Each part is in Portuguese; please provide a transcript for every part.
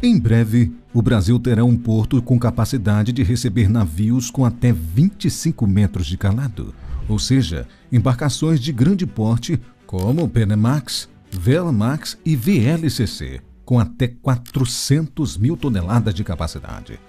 Em breve, o Brasil terá um porto com capacidade de receber navios com até 25 metros de calado, ou seja, embarcações de grande porte como Panamax, Velamax e VLCC, com até 400 mil toneladas de capacidade.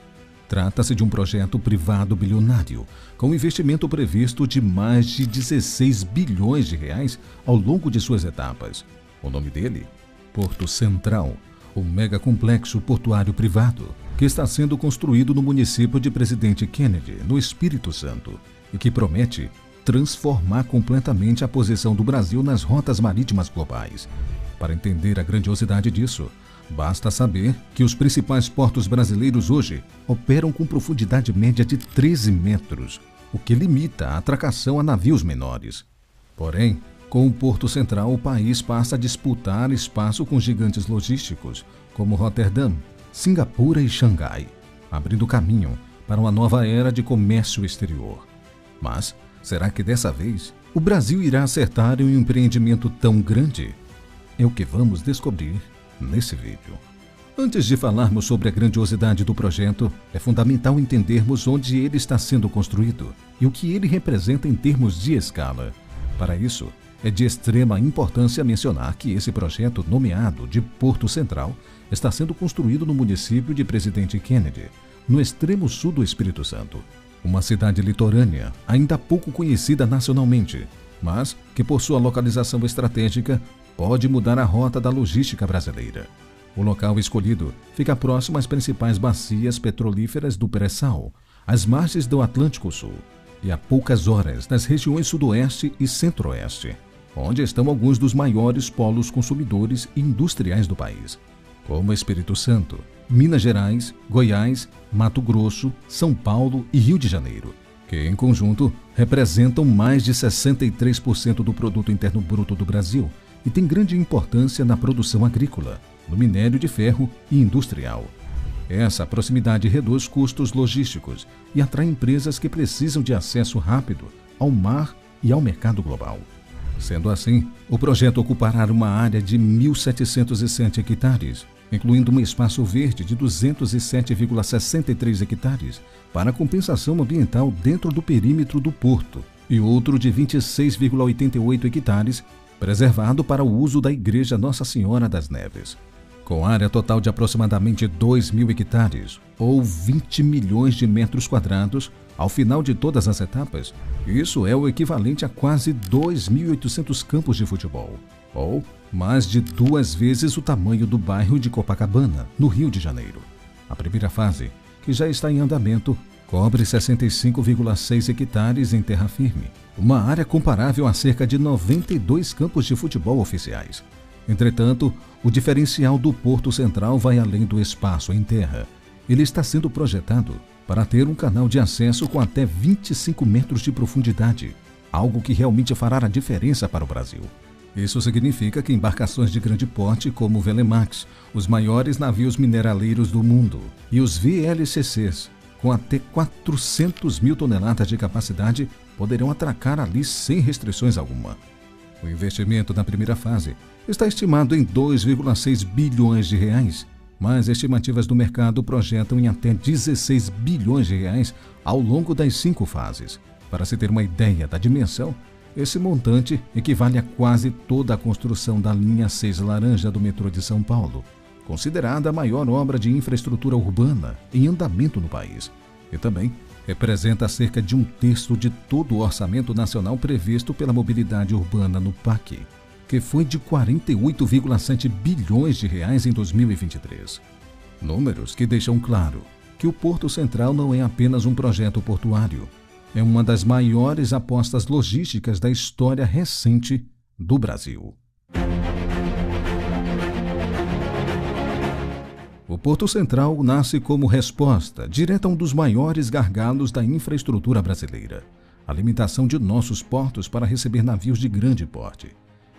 Trata-se de um projeto privado bilionário, com investimento previsto de mais de 16 bilhões de reais ao longo de suas etapas. O nome dele? Porto Central, o megacomplexo portuário privado, que está sendo construído no município de Presidente Kennedy, no Espírito Santo, e que promete transformar completamente a posição do Brasil nas rotas marítimas globais. Para entender a grandiosidade disso, basta saber que os principais portos brasileiros hoje operam com profundidade média de 13 metros, o que limita a atracação a navios menores. Porém, com o Porto Central, o país passa a disputar espaço com gigantes logísticos, como Roterdã, Singapura e Xangai, abrindo caminho para uma nova era de comércio exterior. Mas, será que dessa vez o Brasil irá acertar em um empreendimento tão grande? É o que vamos descobrir nesse vídeo. Antes de falarmos sobre a grandiosidade do projeto, é fundamental entendermos onde ele está sendo construído e o que ele representa em termos de escala. Para isso, é de extrema importância mencionar que esse projeto, nomeado de Porto Central, está sendo construído no município de Presidente Kennedy, no extremo sul do Espírito Santo, uma cidade litorânea ainda pouco conhecida nacionalmente, mas que por sua localização estratégica pode mudar a rota da logística brasileira. O local escolhido fica próximo às principais bacias petrolíferas do pré-sal, às margens do Atlântico Sul e a poucas horas das regiões Sudoeste e Centro-Oeste, onde estão alguns dos maiores polos consumidores e industriais do país, como Espírito Santo, Minas Gerais, Goiás, Mato Grosso, São Paulo e Rio de Janeiro, que em conjunto representam mais de 63% do produto interno bruto do Brasil e tem grande importância na produção agrícola, no minério de ferro e industrial. Essa proximidade reduz custos logísticos e atrai empresas que precisam de acesso rápido ao mar e ao mercado global. Sendo assim, o projeto ocupará uma área de 1.707 hectares, incluindo um espaço verde de 207,63 hectares para compensação ambiental dentro do perímetro do porto e outro de 26,88 hectares preservado para o uso da Igreja Nossa Senhora das Neves. Com área total de aproximadamente 2.000 hectares, ou 20 milhões de metros quadrados, ao final de todas as etapas, isso é o equivalente a quase 2.800 campos de futebol, ou mais de 2 vezes o tamanho do bairro de Copacabana, no Rio de Janeiro. A primeira fase, que já está em andamento, cobre 65,6 hectares em terra firme, uma área comparável a cerca de 92 campos de futebol oficiais. Entretanto, o diferencial do Porto Central vai além do espaço em terra. Ele está sendo projetado para ter um canal de acesso com até 25 metros de profundidade, algo que realmente fará a diferença para o Brasil. Isso significa que embarcações de grande porte como o Velamax, os maiores navios mineraleiros do mundo, e os VLCCs, com até 400 mil toneladas de capacidade, poderão atracar ali sem restrições alguma. O investimento na primeira fase está estimado em 2,6 bilhões de reais, mas estimativas do mercado projetam em até 16 bilhões de reais ao longo das 5 fases. Para se ter uma ideia da dimensão, esse montante equivale a quase toda a construção da linha 6 laranja do metrô de São Paulo, considerada a maior obra de infraestrutura urbana em andamento no país, e também representa cerca de 1/3 de todo o orçamento nacional previsto pela mobilidade urbana no PAC, que foi de 48,7 bilhões de reais em 2023. Números que deixam claro que o Porto Central não é apenas um projeto portuário, é uma das maiores apostas logísticas da história recente do Brasil. O Porto Central nasce como resposta direta a um dos maiores gargalos da infraestrutura brasileira, a limitação de nossos portos para receber navios de grande porte.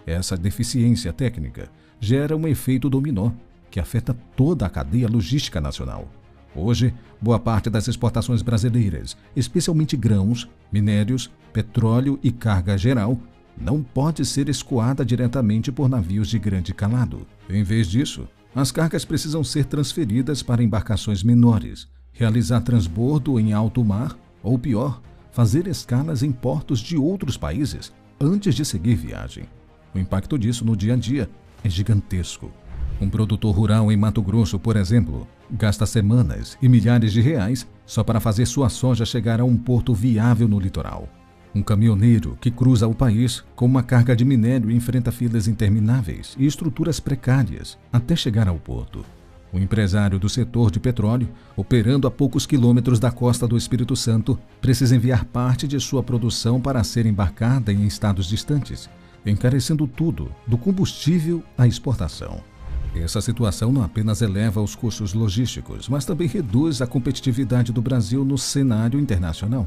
Essa deficiência técnica gera um efeito dominó que afeta toda a cadeia logística nacional. Hoje, boa parte das exportações brasileiras, especialmente grãos, minérios, petróleo e carga geral, não pode ser escoada diretamente por navios de grande calado. Em vez disso, as cargas precisam ser transferidas para embarcações menores, realizar transbordo em alto mar ou, pior, fazer escalas em portos de outros países antes de seguir viagem. O impacto disso no dia a dia é gigantesco. Um produtor rural em Mato Grosso, por exemplo, gasta semanas e milhares de reais só para fazer sua soja chegar a um porto viável no litoral. Um caminhoneiro que cruza o país com uma carga de minério enfrenta filas intermináveis e estruturas precárias até chegar ao porto. O empresário do setor de petróleo, operando a poucos quilômetros da costa do Espírito Santo, precisa enviar parte de sua produção para ser embarcada em estados distantes, encarecendo tudo, do combustível à exportação. Essa situação não apenas eleva os custos logísticos, mas também reduz a competitividade do Brasil no cenário internacional.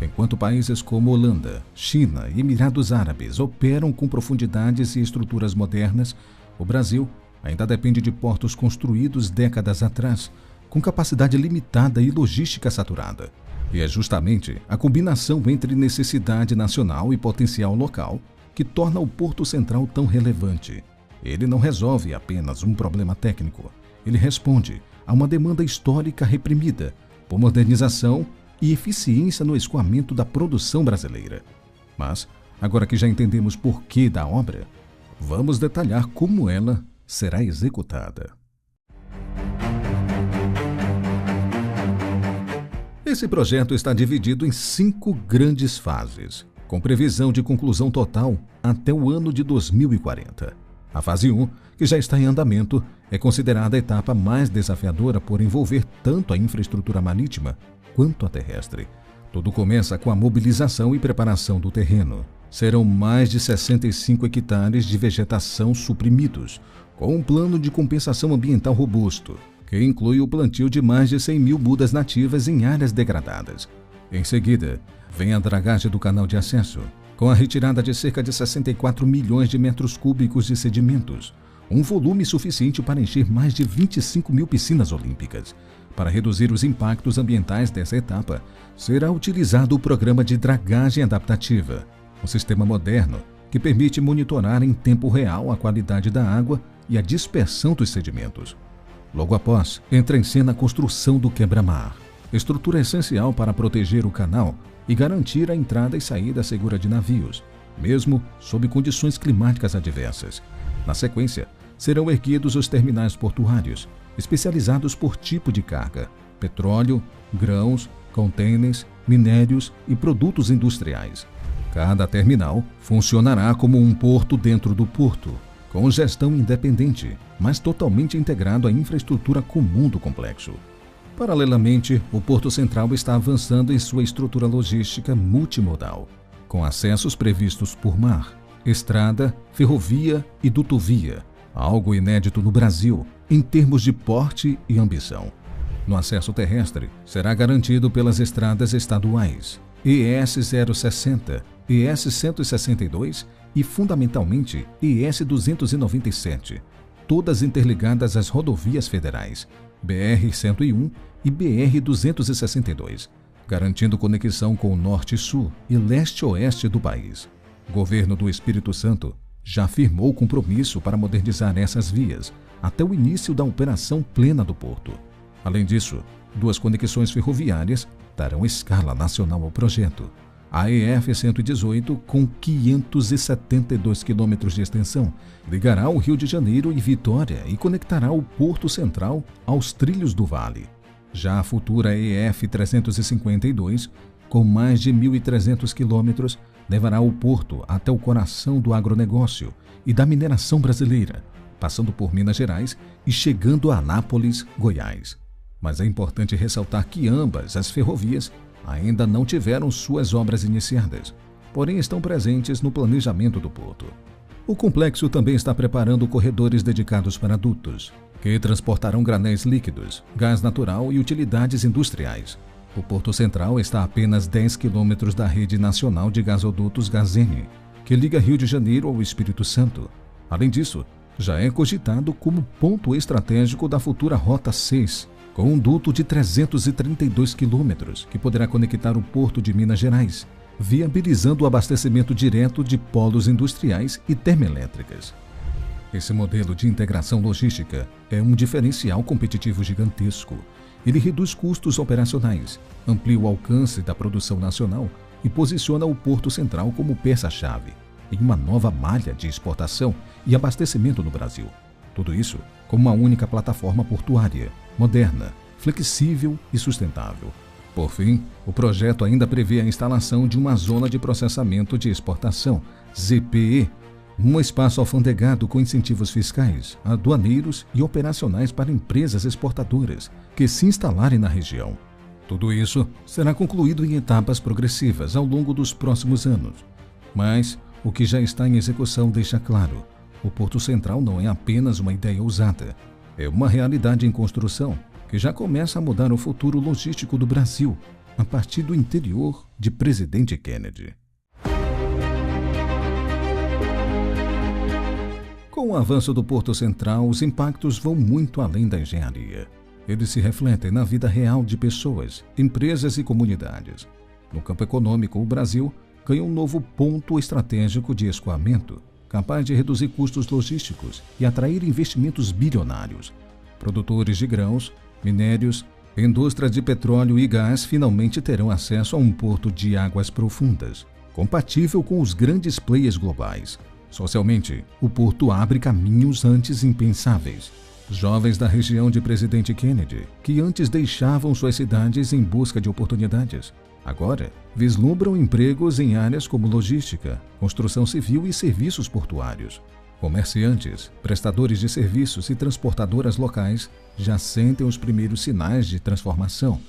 Enquanto países como Holanda, China e Emirados Árabes operam com profundidades e estruturas modernas, o Brasil ainda depende de portos construídos décadas atrás, com capacidade limitada e logística saturada. E é justamente a combinação entre necessidade nacional e potencial local que torna o Porto Central tão relevante. Ele não resolve apenas um problema técnico. Ele responde a uma demanda histórica reprimida por modernização e eficiência no escoamento da produção brasileira. Mas, agora que já entendemos porquê da obra, vamos detalhar como ela será executada. Esse projeto está dividido em 5 grandes fases, com previsão de conclusão total até o ano de 2040. A fase 1, que já está em andamento, é considerada a etapa mais desafiadora por envolver tanto a infraestrutura marítima quanto a terrestre. Tudo começa com a mobilização e preparação do terreno. Serão mais de 65 hectares de vegetação suprimidos, com um plano de compensação ambiental robusto, que inclui o plantio de mais de 100 mil mudas nativas em áreas degradadas. Em seguida, vem a dragagem do canal de acesso, com a retirada de cerca de 64 milhões de metros cúbicos de sedimentos, um volume suficiente para encher mais de 25 mil piscinas olímpicas. Para reduzir os impactos ambientais dessa etapa, será utilizado o programa de dragagem adaptativa, um sistema moderno que permite monitorar em tempo real a qualidade da água e a dispersão dos sedimentos. Logo após, entra em cena a construção do quebra-mar, estrutura essencial para proteger o canal e garantir a entrada e saída segura de navios, mesmo sob condições climáticas adversas. Na sequência, serão erguidos os terminais portuários, especializados por tipo de carga: petróleo, grãos, contêineres, minérios e produtos industriais. Cada terminal funcionará como um porto dentro do porto, com gestão independente, mas totalmente integrado à infraestrutura comum do complexo. Paralelamente, o Porto Central está avançando em sua estrutura logística multimodal, com acessos previstos por mar, estrada, ferrovia e dutovia, algo inédito no Brasil em termos de porte e ambição. No acesso terrestre, será garantido pelas estradas estaduais ES 060, ES 162 e, fundamentalmente, ES 297, todas interligadas às rodovias federais BR 101 e BR 262, garantindo conexão com o norte e sul e leste-oeste do país. O governo do Espírito Santo já afirmou compromisso para modernizar essas vias até o início da operação plena do porto. Além disso, 2 conexões ferroviárias darão escala nacional ao projeto. A EF 118, com 572 quilômetros de extensão, ligará o Rio de Janeiro e Vitória e conectará o Porto Central aos trilhos do Vale. Já a futura EF 352, com mais de 1.300 quilômetros, levará o porto até o coração do agronegócio e da mineração brasileira, passando por Minas Gerais e chegando a Anápolis, Goiás. Mas é importante ressaltar que ambas as ferrovias ainda não tiveram suas obras iniciadas, porém estão presentes no planejamento do porto. O complexo também está preparando corredores dedicados para dutos, que transportarão granéis líquidos, gás natural e utilidades industriais. O Porto Central está a apenas 10 quilômetros da rede nacional de gasodutos Gazini, que liga Rio de Janeiro ao Espírito Santo. Além disso, já é cogitado como ponto estratégico da futura Rota 6, com um duto de 332 quilômetros, que poderá conectar o Porto de Minas Gerais, viabilizando o abastecimento direto de polos industriais e termoelétricas. Esse modelo de integração logística é um diferencial competitivo gigantesco. Ele reduz custos operacionais, amplia o alcance da produção nacional e posiciona o Porto Central como peça-chave em uma nova malha de exportação e abastecimento no Brasil. Tudo isso com uma única plataforma portuária, moderna, flexível e sustentável. Por fim, o projeto ainda prevê a instalação de uma zona de processamento de exportação, ZPE, um espaço alfandegado com incentivos fiscais, aduaneiros e operacionais para empresas exportadoras que se instalarem na região. Tudo isso será concluído em etapas progressivas ao longo dos próximos anos. Mas o que já está em execução deixa claro: o Porto Central não é apenas uma ideia ousada, é uma realidade em construção que já começa a mudar o futuro logístico do Brasil, a partir do interior de Presidente Kennedy. Com o avanço do Porto Central, os impactos vão muito além da engenharia. Eles se refletem na vida real de pessoas, empresas e comunidades. No campo econômico, o Brasil ganha um novo ponto estratégico de escoamento, capaz de reduzir custos logísticos e atrair investimentos bilionários. Produtores de grãos, minérios, indústrias de petróleo e gás finalmente terão acesso a um porto de águas profundas, compatível com os grandes players globais. Socialmente, o porto abre caminhos antes impensáveis. Jovens da região de Presidente Kennedy, que antes deixavam suas cidades em busca de oportunidades, agora vislumbram empregos em áreas como logística, construção civil e serviços portuários. Comerciantes, prestadores de serviços e transportadoras locais já sentem os primeiros sinais de transformação.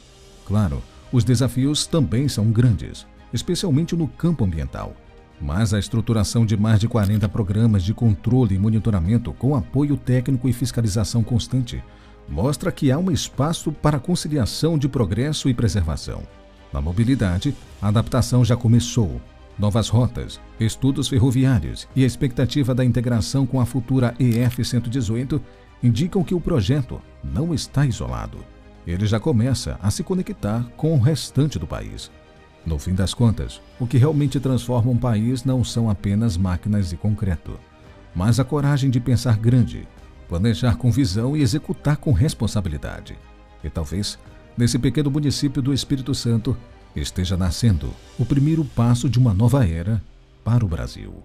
Claro, os desafios também são grandes, especialmente no campo ambiental. Mas a estruturação de mais de 40 programas de controle e monitoramento com apoio técnico e fiscalização constante mostra que há um espaço para conciliação de progresso e preservação. Na mobilidade, a adaptação já começou. Novas rotas, estudos ferroviários e a expectativa da integração com a futura EF-118 indicam que o projeto não está isolado. Ele já começa a se conectar com o restante do país. No fim das contas, o que realmente transforma um país não são apenas máquinas e concreto, mas a coragem de pensar grande, planejar com visão e executar com responsabilidade. E talvez, nesse pequeno município do Espírito Santo, esteja nascendo o primeiro passo de uma nova era para o Brasil.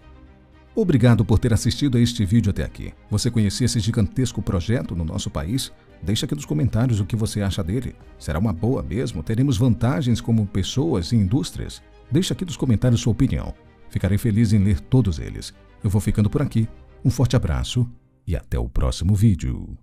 Obrigado por ter assistido a este vídeo até aqui. Você conhecia esse gigantesco projeto no nosso país? Deixa aqui nos comentários o que você acha dele. Será uma boa mesmo? Teremos vantagens como pessoas e indústrias? Deixa aqui nos comentários sua opinião. Ficarei feliz em ler todos eles. Eu vou ficando por aqui. Um forte abraço e até o próximo vídeo.